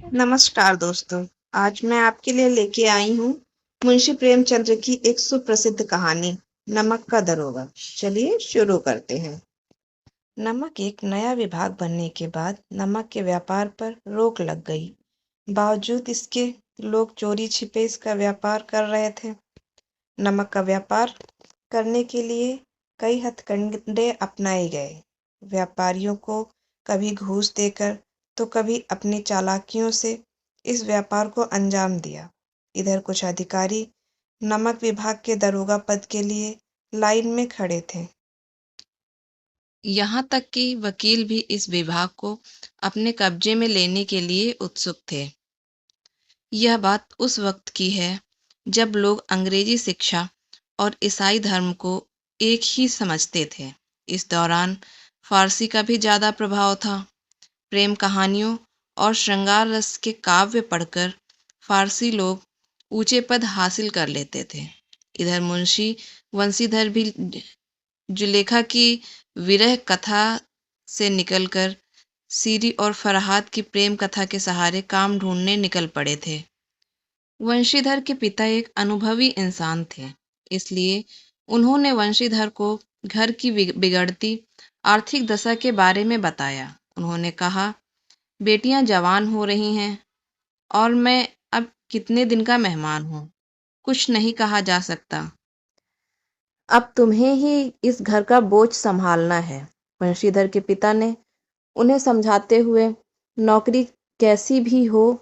नमस्कार दोस्तों। आज मैं आपके लिए लेके आई हूँ मुंशी प्रेमचंद्र की एक सुप्रसिद्ध कहानी, नमक का दरोगा। चलिए शुरू करते हैं। नमक एक नया विभाग बनने के बाद नमक के व्यापार पर रोक लग गई। बावजूद इसके लोग चोरी छिपे इसका व्यापार कर रहे थे। नमक का व्यापार करने के लिए कई हथकंडे अपनाए गए। व्यापारियों को कभी घूस देकर तो कभी अपनी चालाकियों से इस व्यापार को अंजाम दिया। इधर कुछ अधिकारी नमक विभाग के दरोगा पद के लिए लाइन में खड़े थे। यहाँ तक कि वकील भी इस विभाग को अपने कब्जे में लेने के लिए उत्सुक थे। यह बात उस वक्त की है जब लोग अंग्रेजी शिक्षा और ईसाई धर्म को एक ही समझते थे। इस दौरान फारसी का भी ज़्यादा प्रभाव था। प्रेम कहानियों और श्रृंगार रस के काव्य पढ़कर फारसी लोग ऊंचे पद हासिल कर लेते थे। इधर मुंशी वंशीधर भी जुलेखा की विरह कथा से निकलकर सीरी और फरहाद की प्रेम कथा के सहारे काम ढूंढने निकल पड़े थे। वंशीधर के पिता एक अनुभवी इंसान थे, इसलिए उन्होंने वंशीधर को घर की बिगड़ती आर्थिक दशा के बारे में बताया। उन्होंने कहा, बेटियां जवान हो रही हैं और मैं अब कितने दिन का मेहमान हूँ, कुछ नहीं कहा जा सकता। अब तुम्हें ही इस घर का बोझ संभालना है। वंशीधर के पिता ने उन्हें समझाते हुए, नौकरी कैसी भी हो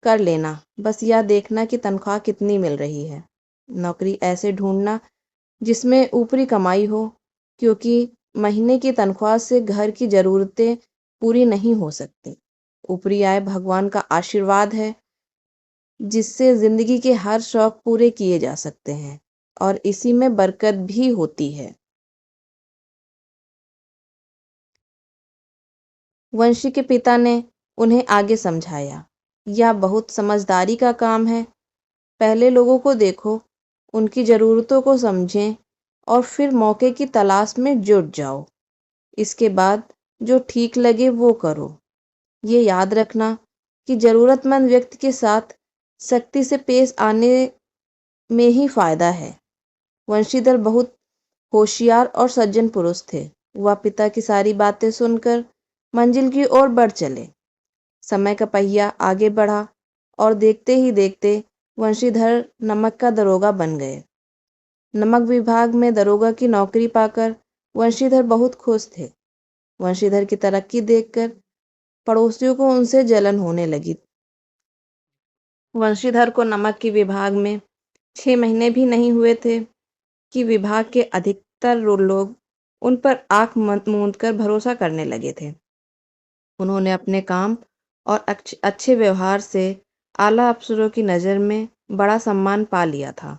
कर लेना, बस यह देखना कि तनख्वाह कितनी मिल रही है। नौकरी ऐसे ढूंढना जिसमें ऊपरी कमाई हो, क्योंकि महीने की तनख्वाह से घर की ज़रूरतें पूरी नहीं हो सकती। ऊपरी आय भगवान का आशीर्वाद है, जिससे ज़िंदगी के हर शौक पूरे किए जा सकते हैं और इसी में बरकत भी होती है। वंशी के पिता ने उन्हें आगे समझाया, यह बहुत समझदारी का काम है। पहले लोगों को देखो, उनकी ज़रूरतों को समझें और फिर मौके की तलाश में जुट जाओ। इसके बाद जो ठीक लगे वो करो। ये याद रखना कि ज़रूरतमंद व्यक्ति के साथ सख्ती से पेश आने में ही फ़ायदा है। वंशीधर बहुत होशियार और सज्जन पुरुष थे। वह पिता की सारी बातें सुनकर मंजिल की ओर बढ़ चले। समय का पहिया आगे बढ़ा और देखते ही देखते वंशीधर नमक का दरोगा बन गए। नमक विभाग में दरोगा की नौकरी पाकर वंशीधर बहुत खुश थे। वंशीधर की तरक्की देखकर पड़ोसियों को उनसे जलन होने लगी। वंशीधर को नमक की विभाग में 6 महीने भी नहीं हुए थे कि विभाग के अधिकतर लोग उन पर आंख मूंद कर भरोसा करने लगे थे। उन्होंने अपने काम और अच्छे व्यवहार से आला अफसरों की नज़र में बड़ा सम्मान पा लिया था।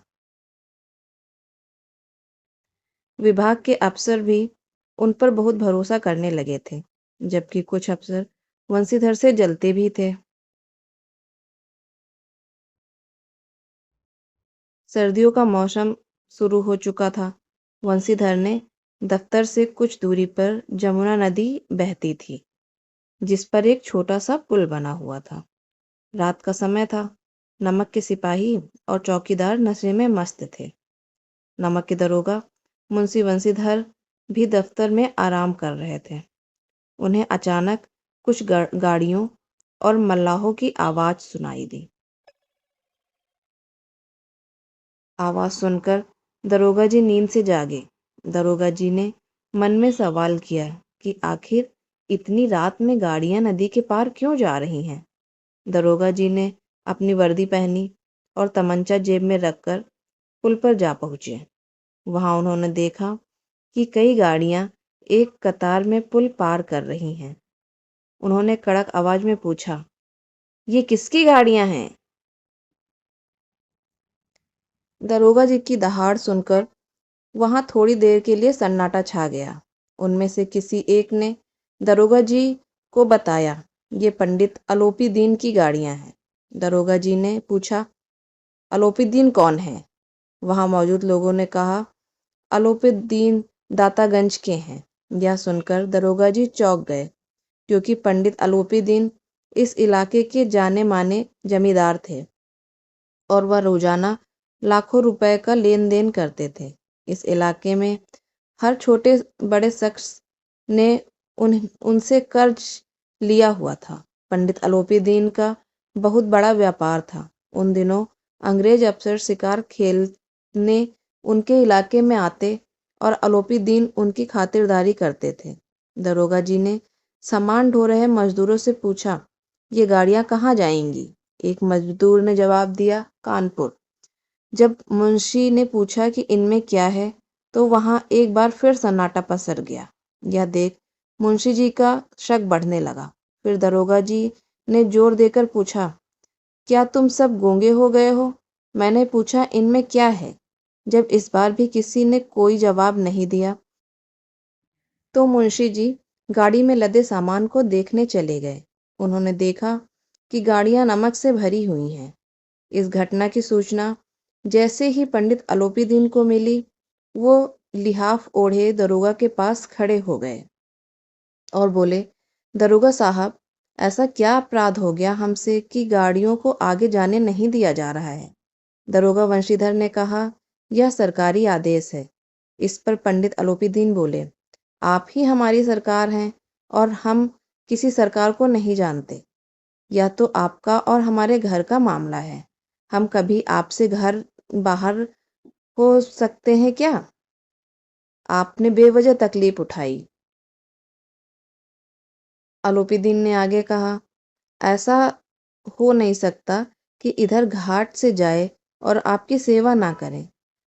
विभाग के अफसर भी उन पर बहुत भरोसा करने लगे थे, जबकि कुछ अफसर वंशीधर से जलते भी थे। सर्दियों का मौसम शुरू हो चुका था। वंशीधर ने दफ्तर से कुछ दूरी पर जमुना नदी बहती थी, जिस पर एक छोटा सा पुल बना हुआ था। रात का समय था। नमक के सिपाही और चौकीदार नशे में मस्त थे। नमक के दरोगा मुंशी वंशीधर भी दफ्तर में आराम कर रहे थे। उन्हें अचानक कुछ गाड़ियों और मल्लाहों की आवाज़ सुनाई दी। आवाज़ सुनकर दरोगा जी नींद से जागे। दरोगा जी ने मन में सवाल किया कि आखिर इतनी रात में गाड़ियां नदी के पार क्यों जा रही हैं। दरोगा जी ने अपनी वर्दी पहनी और तमंचा जेब में रखकर पुल पर जा पहुंचे। वहां उन्होंने देखा कि कई गाड़ियां एक कतार में पुल पार कर रही हैं। उन्होंने कड़क आवाज में पूछा, ये किसकी गाड़ियां हैं? दरोगा जी की दहाड़ सुनकर वहां थोड़ी देर के लिए सन्नाटा छा गया। उनमें से किसी एक ने दरोगा जी को बताया, ये पंडित आलोपी दीन की गाड़ियां हैं। दरोगा जी ने पूछा, आलोपी दीन कौन है? वहां मौजूद लोगों ने कहा, आलोपी दीन दातागंज के हैं। यह सुनकर दरोगा जी चौंक गए, क्योंकि पंडित आलोपी दीन इस इलाके के जाने माने जमींदार थे और वह रोजाना लाखों रुपए का लेन देन करते थे। इस इलाके में हर छोटे बड़े शख्स ने उनसे कर्ज लिया हुआ था। पंडित अलोपी दीन का बहुत बड़ा व्यापार था। उन दिनों अंग्रेज अफसर शिकार खेलने उनके इलाके में आते और अलोपी दीन उनकी खातिरदारी करते थे। दरोगा जी ने सामान ढो रहे मजदूरों से पूछा, ये गाड़ियां कहाँ जाएंगी? एक मजदूर ने जवाब दिया, कानपुर। जब मुंशी ने पूछा कि इनमें क्या है, तो वहां एक बार फिर सन्नाटा पसर गया। यह देख मुंशी जी का शक बढ़ने लगा। फिर दरोगा जी ने जोर देकर पूछा, क्या तुम सब गूंगे हो गए हो? मैंने पूछा, इनमें क्या है? जब इस बार भी किसी ने कोई जवाब नहीं दिया, तो मुंशी जी गाड़ी में लदे सामान को देखने चले गए। उन्होंने देखा कि गाड़ियां नमक से भरी हुई हैं। इस घटना की सूचना जैसे ही पंडित अलोपी दीन को मिली, वो लिहाफ ओढ़े दरोगा के पास खड़े हो गए और बोले, दरोगा साहब, ऐसा क्या अपराध हो गया हमसे कि गाड़ियों को आगे जाने नहीं दिया जा रहा है? दरोगा वंशीधर ने कहा, यह सरकारी आदेश है। इस पर पंडित अलोपी दीन बोले, आप ही हमारी सरकार हैं और हम किसी सरकार को नहीं जानते। यह तो आपका और हमारे घर का मामला है। हम कभी आपसे घर बाहर हो सकते हैं क्या? आपने बेवजह तकलीफ उठाई। अलोपी दीन ने आगे कहा, ऐसा हो नहीं सकता कि इधर घाट से जाए और आपकी सेवा ना करें।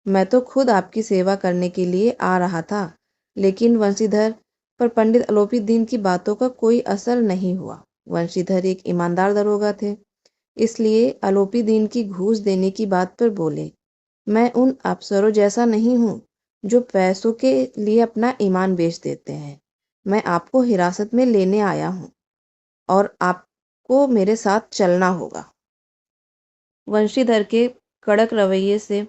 मैं तो खुद आपकी सेवा करने के लिए आ रहा था, लेकिन वंशीधर पर पंडित अलोपी दीन की बातों का कोई असर नहीं हुआ। वंशीधर एक ईमानदार दरोगा थे, इसलिए अलोपी दीन की घूस देने की बात पर बोले, मैं उन अफसरों जैसा नहीं हूँ जो पैसों के लिए अपना ईमान बेच देते हैं। मैं आपको हिरासत में लेने आया हूँ और आपको मेरे साथ चलना होगा। वंशीधर के कड़क रवैये से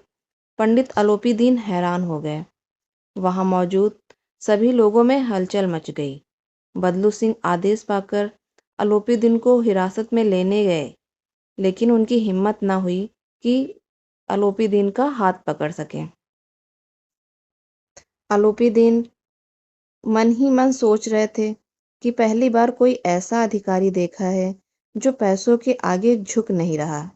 पंडित अलोपी दीन हैरान हो गए। वहां मौजूद सभी लोगों में हलचल मच गई। बदलू सिंह आदेश पाकर अलोपी दीन को हिरासत में लेने गए, लेकिन उनकी हिम्मत न हुई कि अलोपी दीन का हाथ पकड़ सकें। अलोपी दीन मन ही मन सोच रहे थे कि पहली बार कोई ऐसा अधिकारी देखा है जो पैसों के आगे झुक नहीं रहा।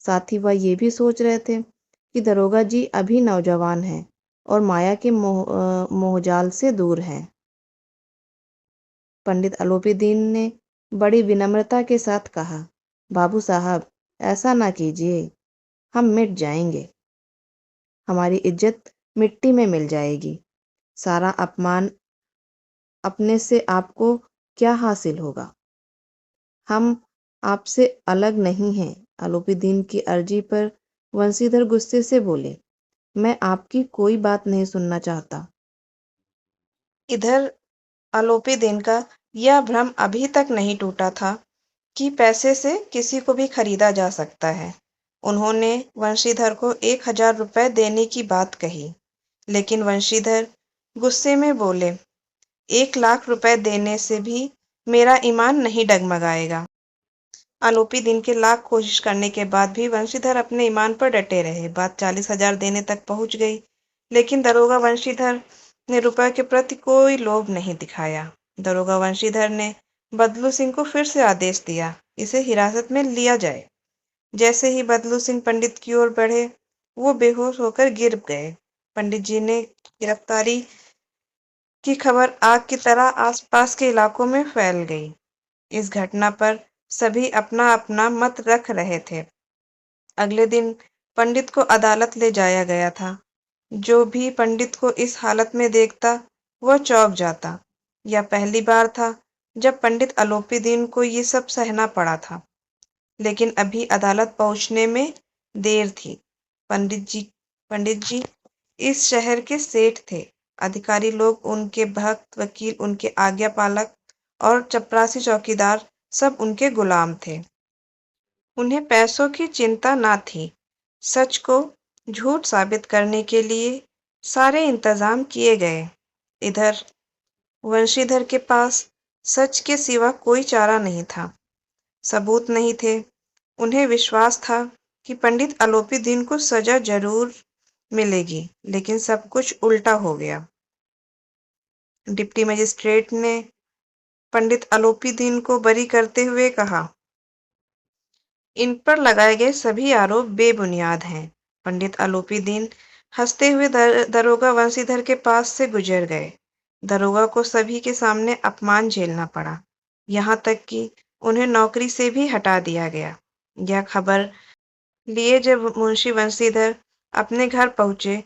साथ ही वह ये भी सोच रहे थे कि दरोगा जी अभी नौजवान हैं और माया के मोहजाल से दूर हैं। पंडित अलोपी दीन ने बड़ी विनम्रता के साथ कहा, बाबू साहब, ऐसा ना कीजिए, हम मिट जाएंगे। हमारी इज्जत मिट्टी में मिल जाएगी। सारा अपमान अपने से आपको क्या हासिल होगा? हम आपसे अलग नहीं हैं। अलोपी दीन की अर्जी पर वंशीधर गुस्से से बोले, मैं आपकी कोई बात नहीं सुनना चाहता। इधर अलोपी दीन का यह भ्रम अभी तक नहीं टूटा था कि पैसे से किसी को भी खरीदा जा सकता है। उन्होंने वंशीधर को 1,000 रुपए देने की बात कही, लेकिन वंशीधर गुस्से में बोले, 1,00,000 रुपए देने से भी मेरा ईमान नहीं डगमगाएगा। अलोपी दीन के लाख कोशिश करने के बाद भी वंशीधर अपने ईमान पर डटे रहे। बात 40,000 देने तक पहुंच गई, लेकिन दरोगा वंशीधर ने रुपए के प्रति कोई लोभ नहीं दिखाया। दरोगा वंशीधर ने बदलू सिंह को फिर से आदेश दिया, इसे हिरासत में लिया जाए। जैसे ही बदलू सिंह पंडित की ओर बढ़े, वो बेहोश होकर गिर गए। पंडित जी ने गिरफ्तारी की खबर आग की तरह आसपास के इलाकों में फैल गई। इस घटना पर सभी अपना अपना मत रख रहे थे। अगले दिन पंडित को अदालत ले जाया गया था। जो भी पंडित को इस हालत में देखता, वह चौंक जाता। यह पहली बार था जब पंडित अलोपी दीन को ये सब सहना पड़ा था। लेकिन अभी अदालत पहुंचने में देर थी। पंडित जी इस शहर के सेठ थे। अधिकारी लोग, उनके भक्त, वकील उनके आज्ञा पालक और चपरासी चौकीदार सब उनके गुलाम थे। उन्हें पैसों की चिंता ना थी। सच को झूठ साबित करने के लिए सारे इंतजाम किए गए। इधर वंशीधर के पास सच के सिवा कोई चारा नहीं था। सबूत नहीं थे। उन्हें विश्वास था कि पंडित आलोपीदीन को सजा जरूर मिलेगी, लेकिन सब कुछ उल्टा हो गया। डिप्टी मजिस्ट्रेट ने पंडित आलोपीदीन को बरी करते हुए कहा, इन पर लगाए गए सभी आरोप बेबुनियाद हैं। पंडित आलोपीदीन हंसते हुए दरोगा वंशीधर के पास से गुजर गए। दरोगा को सभी के सामने अपमान झेलना पड़ा, यहाँ तक कि उन्हें नौकरी से भी हटा दिया गया। यह खबर लिए जब मुंशी बंशीधर अपने घर पहुंचे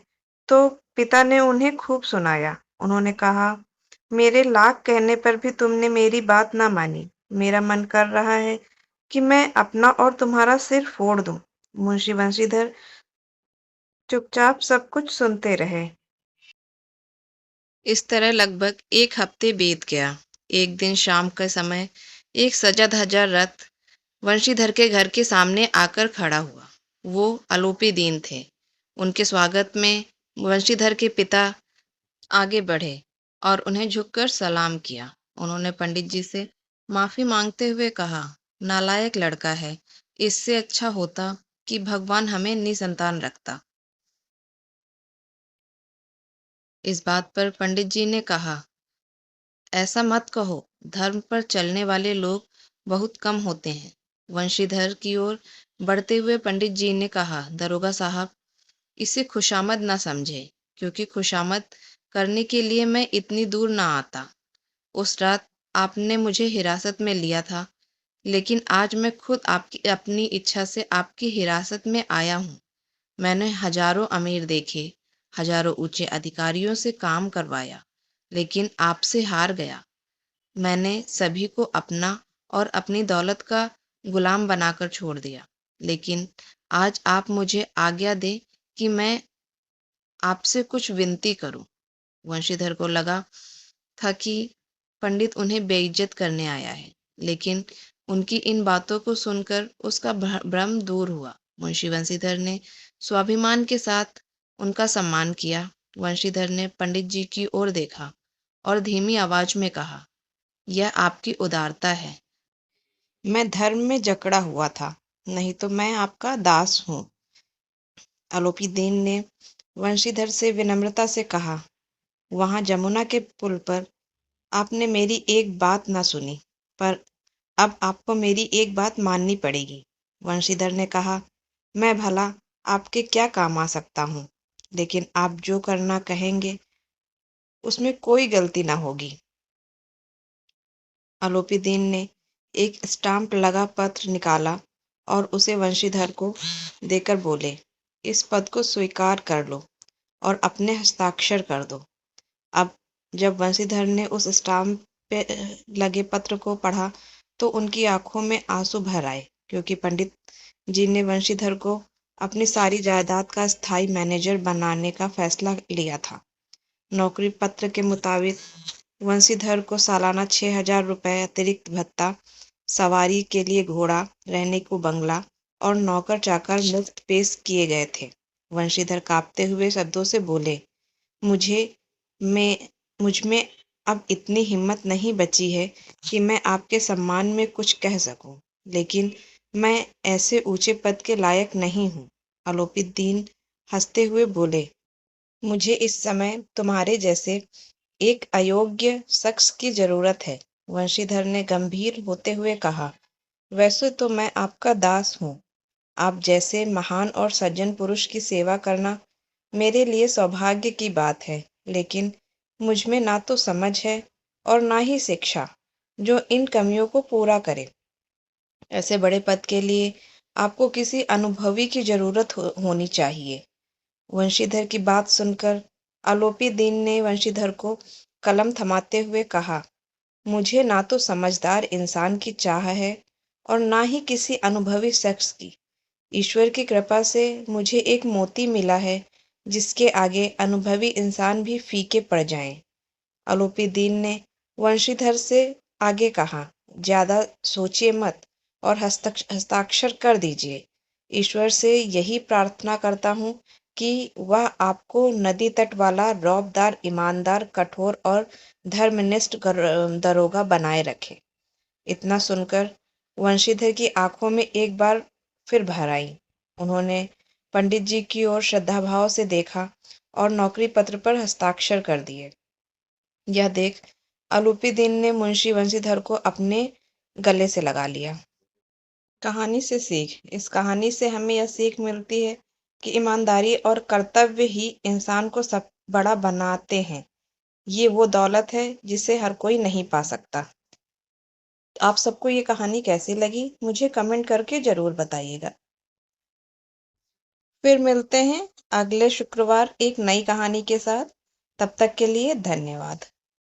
तो पिता ने उन्हें खूब सुनाया। उन्होंने कहा, मेरे लाख कहने पर भी तुमने मेरी बात ना मानी। मेरा मन कर रहा है कि मैं अपना और तुम्हारा सिर फोड़ दूं। मुंशी बंशीधर चुपचाप सब कुछ सुनते रहे। इस तरह लगभग एक हफ्ते बीत गया। एक दिन शाम के समय एक सजा धजा रथ वंशीधर के घर के सामने आकर खड़ा हुआ। वो आलोपीदीन थे। उनके स्वागत में वंशीधर के पिता आगे बढ़े और उन्हें झुककर सलाम किया। उन्होंने पंडित जी से माफी मांगते हुए कहा, नालायक लड़का है, इससे अच्छा होता कि भगवान हमें निसंतान रखता। इस बात पर पंडित जी ने कहा, ऐसा मत कहो, धर्म पर चलने वाले लोग बहुत कम होते हैं। वंशीधर की ओर बढ़ते हुए पंडित जी ने कहा, दरोगा साहब, इसे खुशामद न समझे, क्योंकि खुशामद करने के लिए मैं इतनी दूर ना आता। उस रात आपने मुझे हिरासत में लिया था, लेकिन आज मैं खुद आपकी अपनी इच्छा से आपकी हिरासत में आया हूँ। मैंने हजारों अमीर देखे, हजारों ऊंचे अधिकारियों से काम करवाया, लेकिन आपसे हार गया। मैंने सभी को अपना और अपनी दौलत का गुलाम बनाकर छोड़ दिया, लेकिन आज आप मुझे आज्ञा दे कि मैं आपसे कुछ विनती करूं। वंशीधर को लगा था कि पंडित उन्हें बेइज्जत करने आया है, लेकिन उनकी इन बातों को सुनकर उसका भ्रम दूर हुआ। मुंशी वंशीधर ने स्वाभिमान के साथ उनका सम्मान किया। वंशीधर ने पंडित जी की ओर देखा और धीमी आवाज में कहा, यह आपकी उदारता है। मैं धर्म में जकड़ा हुआ था, नहीं तो मैं आपका दास हूँ। आलोपीदीन ने वंशीधर से विनम्रता से कहा, वहां जमुना के पुल पर आपने मेरी एक बात ना सुनी, पर अब आपको मेरी एक बात माननी पड़ेगी। वंशीधर ने कहा, मैं भला आपके क्या काम आ सकता हूँ, लेकिन आप जो करना कहेंगे उसमें कोई गलती ना होगी। आलोपीदीन ने एक स्टाम्प लगा पत्र निकाला और उसे वंशीधर को देकर बोले, इस पद को स्वीकार कर लो और अपने हस्ताक्षर कर दो। अब जब वंशीधर ने उस स्टाम्प पे लगे पत्र को पढ़ा तो उनकी आंखों में आंसू भर आए, क्योंकि पंडित जी ने वंशीधर को अपनी सारी जायदाद का स्थायी मैनेजर बनाने का फैसला लिया था। नौकरी पत्र के मुताबिक वंशीधर को सालाना 6,000 रुपये अतिरिक्त भत्ता, सवारी के लिए घोड़ा, रहने को बंगला और नौकर चाकर मुफ्त पेश किए गए थे। वंशीधर कांपते हुए शब्दों से बोले, मुझे में मुझ में अब इतनी हिम्मत नहीं बची है कि मैं आपके सम्मान में कुछ कह सकूं, लेकिन मैं ऐसे ऊंचे पद के लायक नहीं हूँ। आलोपीदीन हंसते हुए बोले, मुझे इस समय तुम्हारे जैसे एक अयोग्य शख्स की जरूरत है। वंशीधर ने गंभीर होते हुए कहा, वैसे तो मैं आपका दास हूँ। आप जैसे महान और सज्जन पुरुष की सेवा करना मेरे लिए सौभाग्य की बात है, लेकिन मुझ में ना तो समझ है और ना ही शिक्षा जो इन कमियों को पूरा करे। ऐसे बड़े पद के लिए आपको किसी अनुभवी की जरूरत होनी चाहिए। वंशीधर की बात सुनकर आलोपीदीन ने वंशीधर को कलम थमाते हुए कहा, मुझे ना तो समझदार इंसान की चाह है और ना ही किसी अनुभवी शख्स की। ईश्वर की कृपा से मुझे एक मोती मिला है जिसके आगे अनुभवी इंसान भी फीके पड़ जाएं। आलोपीदीन ने वंशीधर से आगे कहा, ज्यादा सोचिए मत और हस्ताक्षर कर दीजिए। ईश्वर से यही प्रार्थना करता हूँ कि वह आपको नदी तट वाला रौबदार, ईमानदार, कठोर और धर्मनिष्ठ दरोगा बनाए रखे। इतना सुनकर वंशीधर की आंखों में एक बार फिर भर आई। उन्होंने पंडित जी की ओर श्रद्धाभाव से देखा और नौकरी पत्र पर हस्ताक्षर कर दिए। यह देख अलूपीदीन ने मुंशी वंशीधर को अपने गले से लगा लिया। कहानी से सीख। इस कहानी से हमें यह सीख मिलती है कि ईमानदारी और कर्तव्य ही इंसान को सब बड़ा बनाते हैं। ये वो दौलत है जिसे हर कोई नहीं पा सकता। आप सबको ये कहानी कैसी लगी मुझे कमेंट करके जरूर बताइएगा। फिर मिलते हैं अगले शुक्रवार एक नई कहानी के साथ। तब तक के लिए धन्यवाद।